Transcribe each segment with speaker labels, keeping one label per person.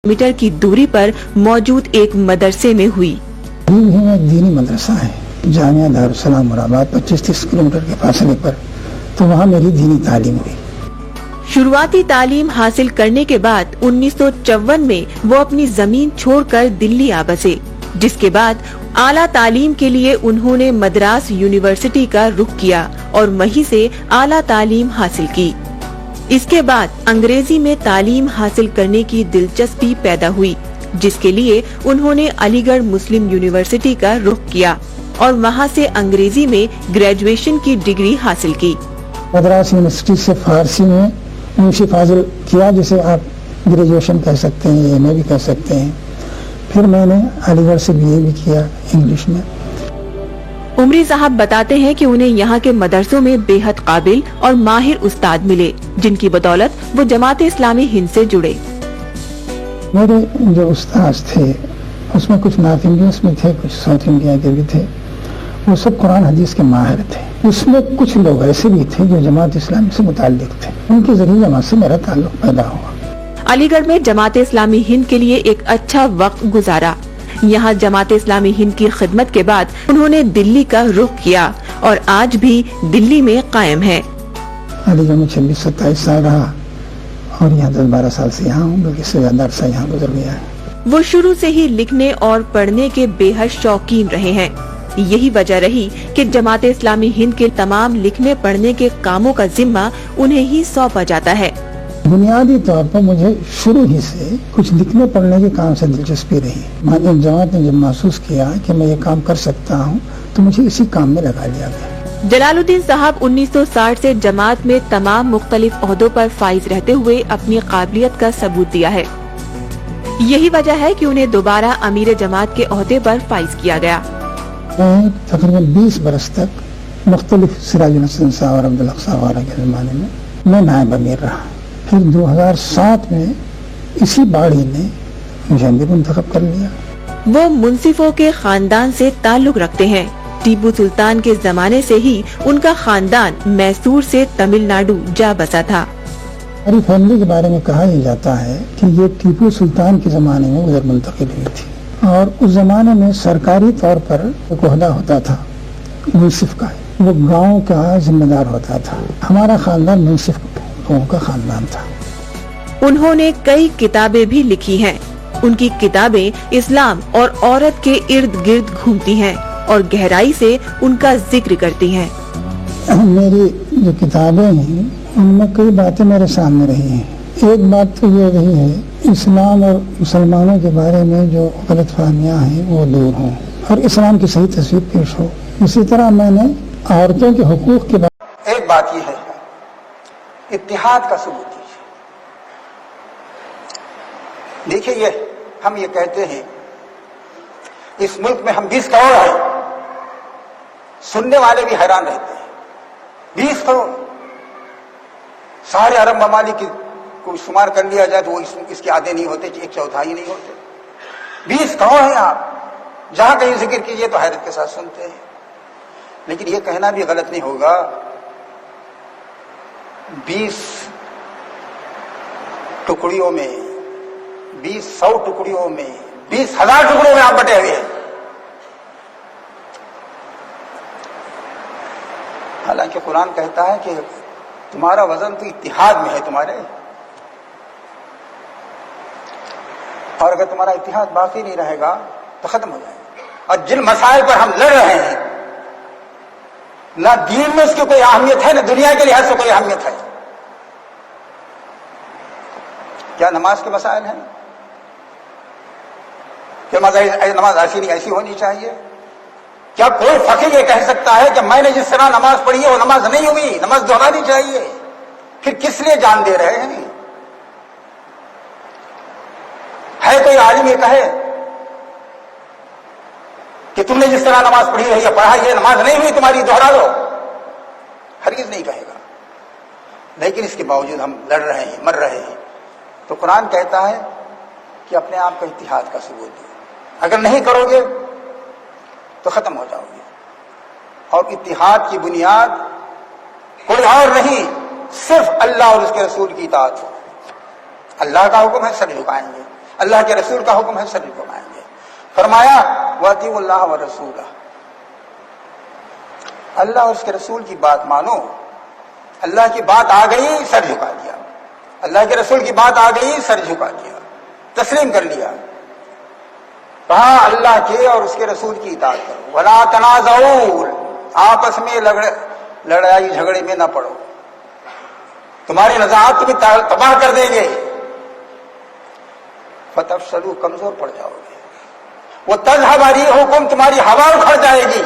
Speaker 1: Metre की दूरी पर मौजूद एक मदरसे में हुई।
Speaker 2: एक दीनी मदरसा है जामिया दारुस्सलाम मुरादाबाद 25-30 किलोमीटर के फासले पर, तो वहाँ मेरी दीनी तालीम हुई।
Speaker 1: शुरुआती तालीम हासिल करने के बाद 1954 में वो अपनी जमीन छोड़कर दिल्ली आ बसे, जिसके बाद आला तालीम के लिए उन्होंने मद्रास यूनिवर्सिटी का रुख किया और वहीं से आला तालीम हासिल की। इसके बाद अंग्रेजी में तालीम हासिल करने की दिलचस्पी पैदा हुई, जिसके लिए उन्होंने अलीगढ़ मुस्लिम यूनिवर्सिटी का रुख किया और वहां से अंग्रेजी में ग्रेजुएशन की डिग्री हासिल की।
Speaker 2: मद्रास यूनिवर्सिटी से फारसी में मुंशी फाजिल किया, जिसे आप ग्रेजुएशन कह सकते हैं, एमए भी कह सकते हैं। फिर मैंने अलीगढ़ से बीए भी किया इंग्लिश में।
Speaker 1: उमरी साहब बताते हैं कि उन्हें यहाँ के मदरसों में बेहद काबिल और माहिर उस्ताद मिले, जिनकी बदौलत वो जमात-ए इस्लामी हिंद से जुड़े।
Speaker 2: मेरे जो उस्ताद थे उसमें कुछ नॉर्थ इंडियंस में थे, कुछ साउथ इंडिया के भी थे। वो सब कुरान हदीस के माहिर थे। उसमें कुछ लोग ऐसे भी थे जो जमात इस्लामी से मुताल्लिक थे, उनके जरिए जमात से मेरा ताल्लुक पैदा हुआ।
Speaker 1: अलीगढ़ में जमात इस्लामी हिंद के लिए एक अच्छा वक्त गुजारा। यहाँ जमात इस्लामी हिंद की खिदमत के बाद उन्होंने दिल्ली का रुख किया और आज भी दिल्ली में कायम है।
Speaker 2: अलीगढ़ में 26-27 साल रहा और यहाँ 10-12 साल से यहाँ हूँ, बल्कि इससे ज्यादा अरसा यहाँ गुजर गया है।
Speaker 1: वो शुरू से ही लिखने और पढ़ने के बेहद शौकीन रहे हैं। यही वजह रही कि जमात इस्लामी हिंद के तमाम लिखने पढ़ने के कामों का जिम्मा उन्हें ही सौंपा जाता है।
Speaker 2: बुनियादी तौर पर मुझे शुरू ही से कुछ लिखने पढ़ने के काम से दिलचस्पी रही। मैंने जमात ने जब महसूस किया कि मैं ये काम कर सकता हूँ, तो मुझे इसी काम में लगा लिया गया।
Speaker 1: जलालुद्दीन साहब 1960 से जमात में तमाम मुख्तलिफ ओहदों पर फाइज रहते हुए अपनी काबिलियत का सबूत दिया है। यही वजह है कि उन्हें दोबारा अमीर जमात के ओहदे पर फाइज किया गया।
Speaker 2: मैं तकरीबन 20 बरस तक मुख्तलिफ सिराजुल हसन साहब और अब्दुल हक साहब के जमाने में मैं नायब अमीर रहा। फिर 2007 में इसी बाड़ी ने मुझे अमीर मुंतखब कर लिया।
Speaker 1: वो मुंसिफों के खानदान से ताल्लुक रखते हैं। टीपू सुल्तान के जमाने से ही उनका खानदान मैसूर से तमिलनाडु जा बसा था।
Speaker 2: हमारी फैमिली के बारे में कहा यह जाता है कि ये टीपू सुल्तान के जमाने में उधर मुंतकिल हुई थी और उस जमाने में सरकारी तौर पर एक ओहदा होता था मुंसिफ का, वो गांव का जिम्मेदार होता था। हमारा खानदान मुंसिफ का खानदान था।
Speaker 1: उन्होंने कई किताबें भी लिखी हैं। उनकी किताबें इस्लाम और औरत के इर्द गिर्द घूमती हैं और गहराई से उनका जिक्र करती हैं।
Speaker 2: मेरी जो किताबें हैं उनमें कई बातें मेरे सामने रही हैं। एक बात तो ये रही है, इस्लाम और मुसलमानों के बारे में जो गलत फहमियाँ हैं वो दूर हों और इस्लाम की सही तस्वीर पेश हो। इसी तरह मैंने औरतों के हुकूक के बारे।
Speaker 3: एक बात ये है, इत्तिहाद का सबूत दीजिए। देखिए, ये हम ये कहते हैं इस मुल्क में हम 20 करोड़ हैं, सुनने वाले भी हैरान रहते हैं। 20 करोड़, सारे अरब ममालिक को शुमार कर लिया जाए तो वो इसके आधे नहीं होते, 1/4 नहीं होते। 20 करोड़ हैं आप, जहां कहीं जिक्र कीजिए तो हैरत के साथ सुनते हैं। लेकिन ये कहना भी गलत नहीं होगा 20 टुकड़ियों में, 20,100 टुकड़ियों में, 20,000 टुकड़ों में आप बटे हुए हैं। हालांकि कुरान कहता है कि तुम्हारा वजन तो इत्तिहाद में है तुम्हारे, और अगर तुम्हारा इत्तिहाद बाकी नहीं रहेगा तो खत्म हो जाएगा। और जिन मसाइल पर हम लड़ रहे हैं, ना दीन में उसकी कोई अहमियत है, ना दुनिया के लिहाज से कोई अहमियत है। क्या नमाज के मसाइल हैं? क्या नमाज ऐसी नहीं ऐसी होनी चाहिए? क्या कोई फकीर ये कह सकता है कि मैंने जिस तरह नमाज पढ़ी है वो नमाज नहीं हुई, नमाज दोहरानी चाहिए? फिर किस लिए जान दे रहे हैं? है कोई आलिम ये कहे कि तुमने जिस तरह नमाज पढ़ी है या पढ़ाई है नमाज नहीं हुई तुम्हारी, दोहरा लो? हरगिज़ नहीं कहेगा। लेकिन इसके बावजूद हम लड़ रहे हैं, मर रहे हैं। तो कुरान कहता है कि अपने आप का इत्तिहाद का सबूत दो। अगर नहीं करोगे तो खत्म हो जाओगे। और इत्तिहाद की बुनियाद कोई और नहीं, सिर्फ अल्लाह और उसके रसूल की इताअत हो। अल्लाह का हुक्म है, सर झुकाएंगे। اللہ کے رسول کا حکم ہے سر جھکائیں گے. فرمایا واطیعوا اللہ ورسولہ، اللہ اور اس کے رسول کی بات مانو. اللہ کی بات آ گئی سر جھکا دیا، اللہ کے رسول کی بات آ گئی سر جھکا دیا، تسلیم کر لیا. کہا اللہ کے اور اس کے رسول کی اطاعت کرو. ولا تنازعوا، آپس میں لڑائی جھگڑے میں نہ پڑو، تمہاری نزاعت تمہیں تباہ کر دیں گے. فتفشلوا، کمزور پڑ جاؤ گے. وہ تذهب ريحكم، تمہاری ہوا اکھڑ جائے گی.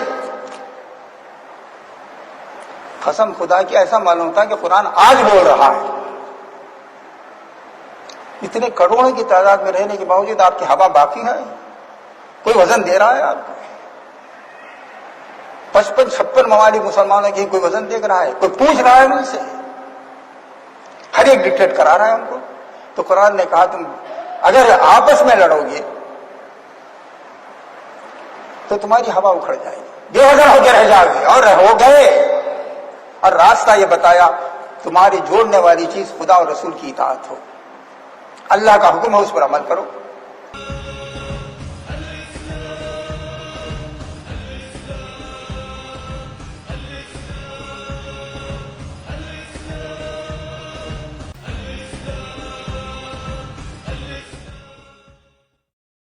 Speaker 3: قسم خدا کی ایسا معلوم ہوتا ہے کہ قرآن آج بول رہا ہے. اتنے کروڑوں کی تعداد میں رہنے کے باوجود آپ کی ہوا باقی ہے. کوئی وزن دے رہا ہے آپ کو؟ 55-56 ممالک مسلمانوں کی کوئی وزن دیکھ رہا ہے؟ کوئی پوچھ رہا ہے ان سے؟ ہر ایک ڈکٹیٹ کرا رہا ہے ہم کو. تو قرآن نے کہا تم اگر آپس میں لڑو گے تو تمہاری ہوا اکھڑ جائے گی، بے وزن ہو کے رہ جاؤ گے. اور ہو گئے. اور راستہ یہ بتایا تمہاری جوڑنے والی چیز خدا اور رسول کی اطاعت ہو. اللہ کا حکم ہے اس پر عمل کرو.